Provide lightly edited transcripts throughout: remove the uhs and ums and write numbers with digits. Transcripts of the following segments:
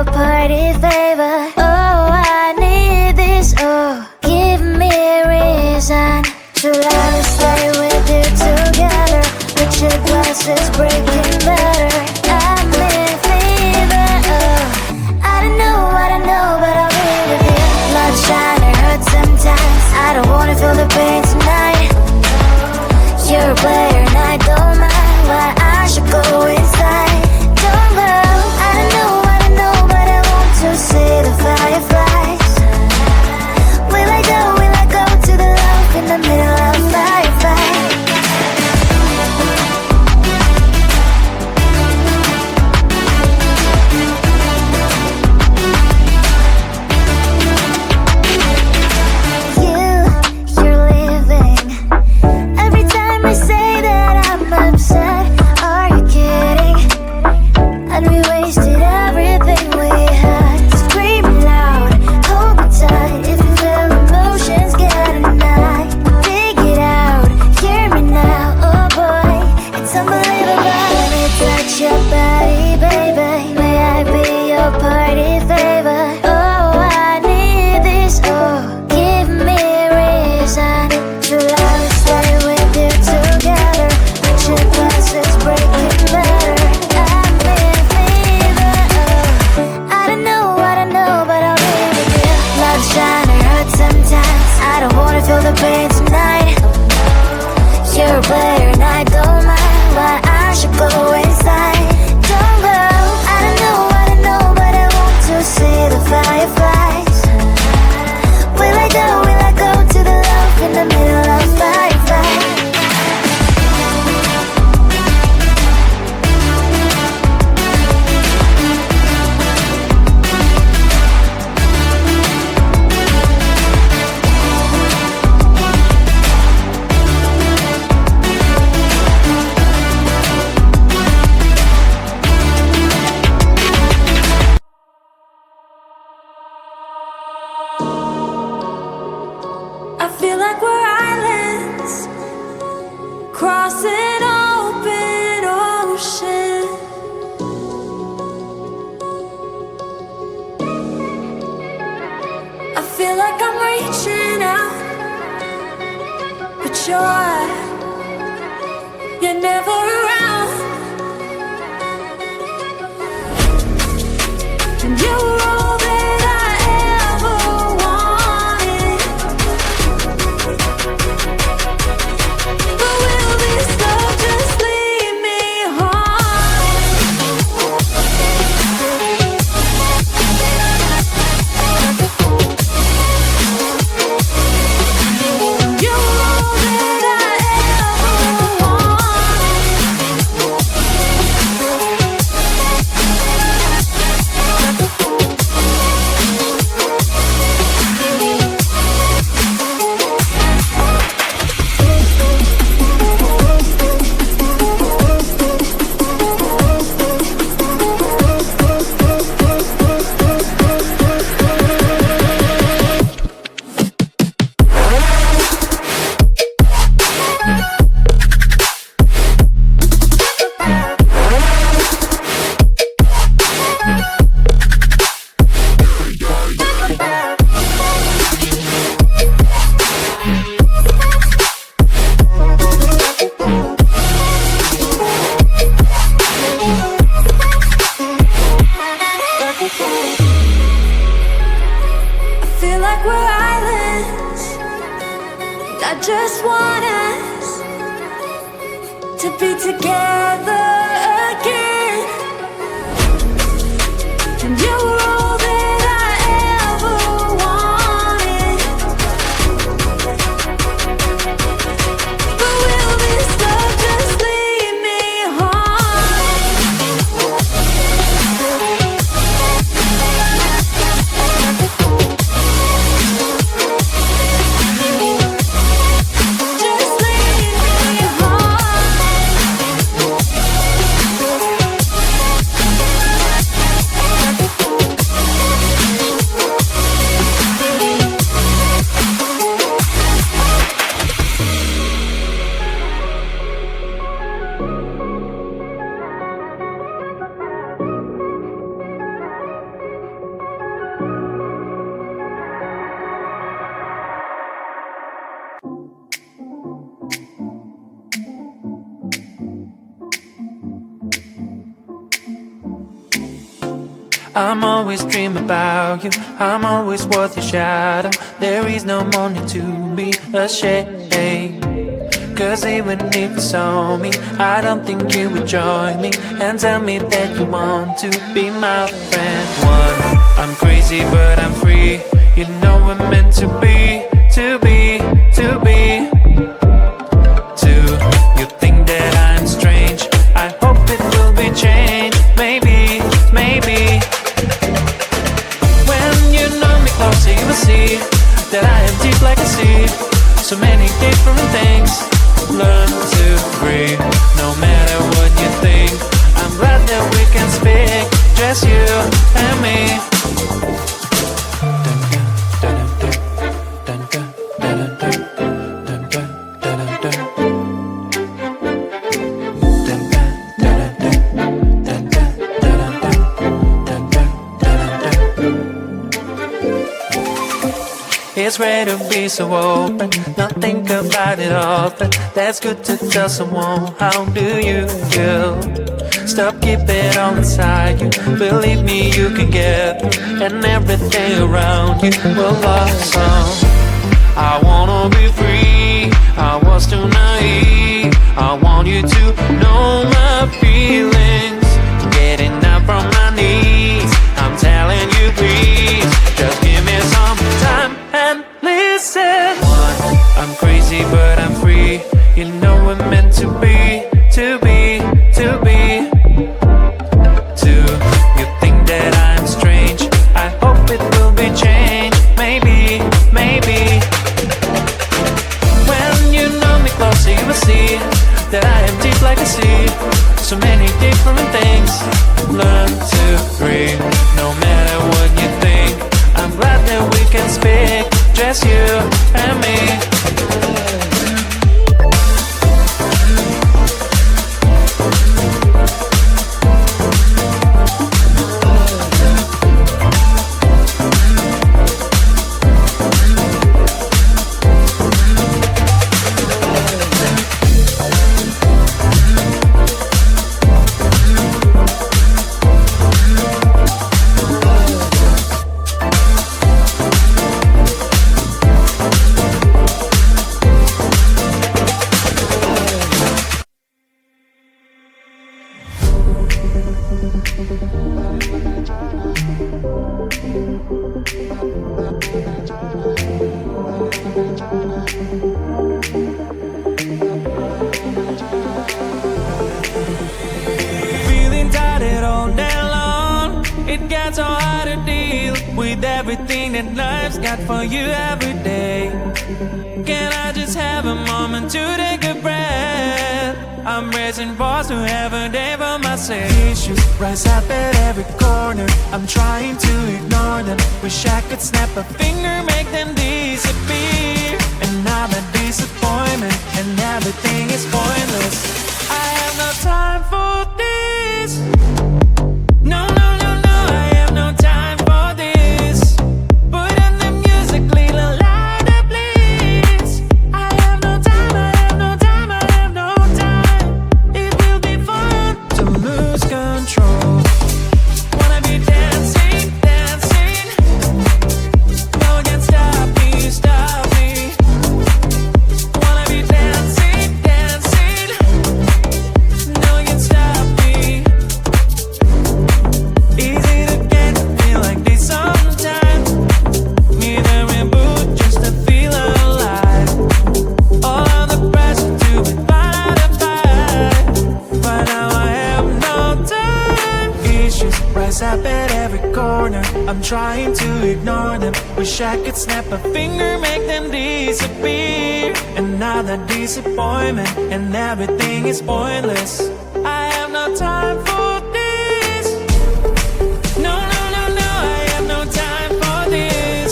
your party favor. Oh, I need this. Oh, give me a reason to love and stay with you together. But your glass is breaking better. I'm in fever. Oh, I don't know, but I'll be with you. Blood shine, it hurts sometimes. I don't wanna feel the pain tonight. You're a player and I don't mind why I should go inside. Don't go. I don't know, but I want to see the fireflies. Will I go to the love in the middle of a firefight? You're leaving. Every time I say that I'm upset, are you kidding? And we wasted everything we had. Screaming loud, hold me tight. If you feel emotions getting high, dig it out, hear me now. Oh boy, it's unbelievable. Let me touch your body, baby. May I be your party favor? Oh, I need this. Oh, give me a reason to love and stay with you together. But your glass is breaking better. I'm in fever. Oh, I don't know, but I'll be with you. Blood shine, it hurts sometimes. I don't wanna feel the pain tonight. You're a player and I don't mind why I should go inside. Don't go. I don't know, but I want to see the fireflies. Will I go to the love in the middle of firefight? I feel like we're islands crossing open ocean. I feel like I'm reaching out, but you're never around. And you're all that I ever wanted. But will this love just leave me haunted? You're all that I ever just want us to be together again. And you were all that I ever wanted. But will this love just leave me Just leave me I'm always dream about you, I'm always worth your shadow. There is no money to be ashamed, 'cause even if you saw me, I don't think you would join me and tell me that you want to be my friend. One, I'm crazy but I'm free. You know we're meant to be, to be, to be. Two, you think that I'm strange. I hope it will be changed. Maybe, maybe. When you know me closer, you will see that I am deep like a sea. So many different things. Learn to breathe, no matter what you think. I'm glad that we can speak, just you and me. It's rare to be so open, not think about it often. That's good to tell someone, how do you feel? Stop keeping it all inside you. Believe me, you can get through, and everything around you will blossom. I wanna be free, I was too naive. I want you to know my feelings. Getting up from my knees, I'm telling you please, just give me some time and listen. One, I'm crazy but I'm free. You know we're meant to be, to be, to be. Two, you think that I'm strange. I hope it will be changed. Maybe, maybe. When you know me closer, you will see that I am deep like a sea. So many different things. Learn to breathe, no matter what you think. I'm glad that we can speak, just you and me. Feeling tired all day long. It gets so hard to deal with everything that life's got for you every day. Can I just have a moment to take a breath? I'm raising balls to have a day for myself. Issues rise up at every corner. I'm trying to ignore them. Wish I could snap a finger, make them disappear. And now the disappointment and everything is pointless. I have no time for this. No, no, no, no, I have no time for this. Put on the music, little louder, please. I have no time, I have no time, I have no time. It will be fun to lose control. Wanna be dancing, dancing. No one can stop me, stop me. Wanna be dancing, dancing. No one can stop me. Easy to get to feel like this sometimes. Need a reboot just to feel alive. All of the pressure to be fine to fight. But now I have no time. Issues rise up at every corner. I'm trying to ignore them. Wish I could snap a finger, make them disappear. And now the disappointment and everything is pointless. I have no time for this. No, no, no, no, I have no time for this.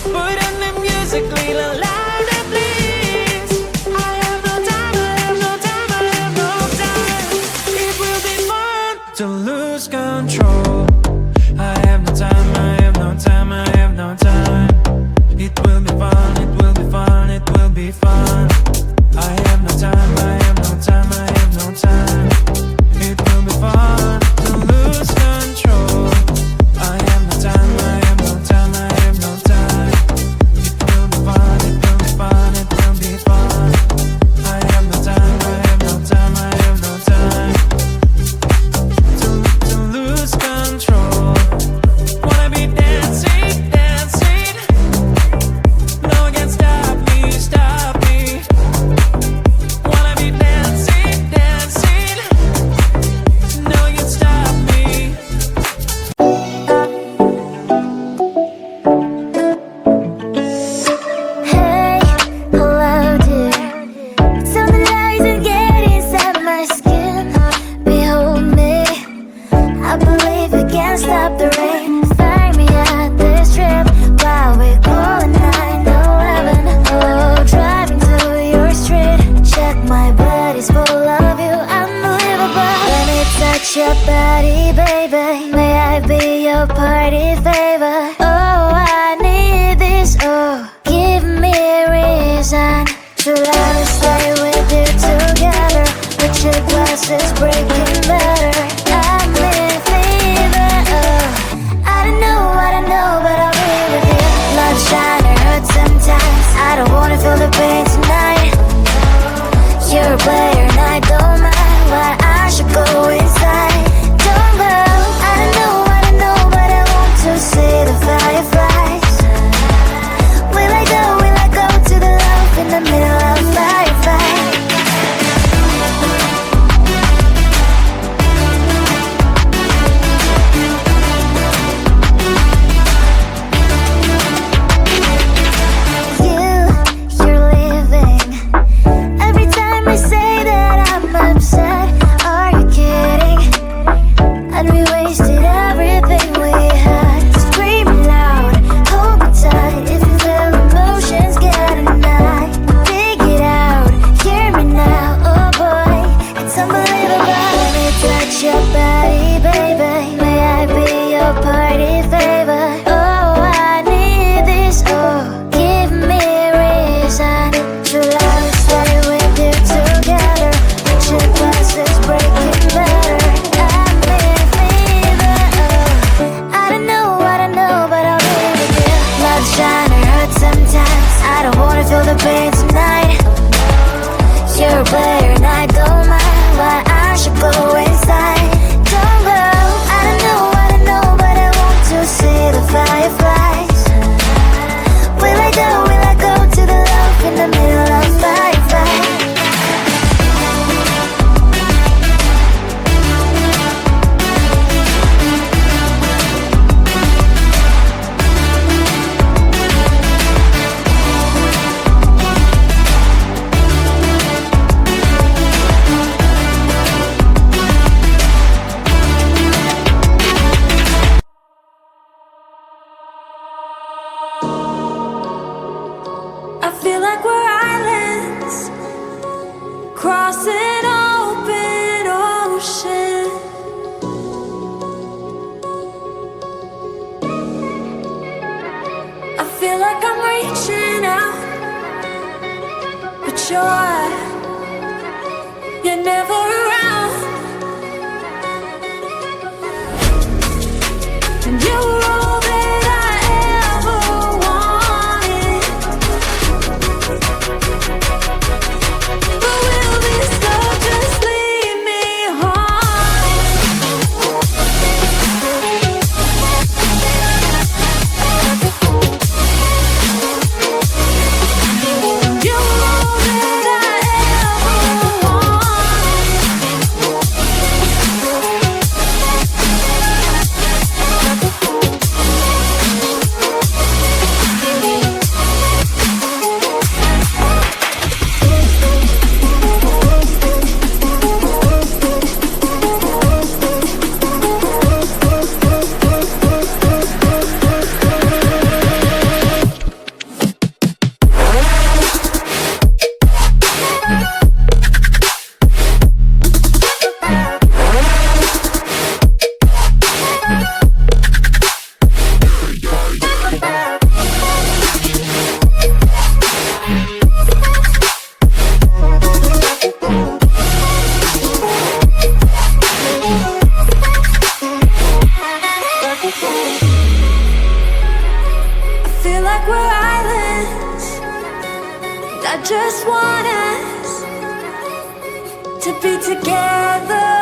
Put on the music, little louder, please. I have no time, I have no time, I have no time. It will be fun to lose control. I have no time, I have no time, I have no time. It will be fun, it will be fun, it will be fun. I have no time, I have no time, I have no time. It will be fun. party favor. Oh, I need this. Oh, give me a reason to let us stay with you together. With your glasses breaking better. I'm in fever. Oh, I don't know, but I'll be with you. Love shine or hurt sometimes. I don't wanna feel the pain tonight. You're a player and I don't mind why I should go inside. Don't go. I don't know, but I want to see the fireflies. Will I go to the love in the middle of firefight? You're leaving. Every time I say that I'm upset, are you kidding? And we wasted everything we had. Screaming loud, hold me tight. If you feel emotions getting high, dig it out, hear me now. Oh boy, it's unbelievable. Let me touch your body, baby. May I be your party favor? Oh, I need this. Oh, give me a reason to let us stay with you together. With your glasses breaking better. I'm in fever. Oh, I don't know, but I'll be with you. Love shine or hurt sometimes. I don't wanna feel the pain tonight. You're a player and I don't mind why I should go inside. Don't go. I don't know, but I want to see the fireflies. Will I go to the love in the middle of firefight? I feel like we're islands crossing open ocean. I feel like I'm reaching out, but you're never around. And you're all that I ever wanted. But will this love just leave me haunted? You're all that I ever I just want us to be together.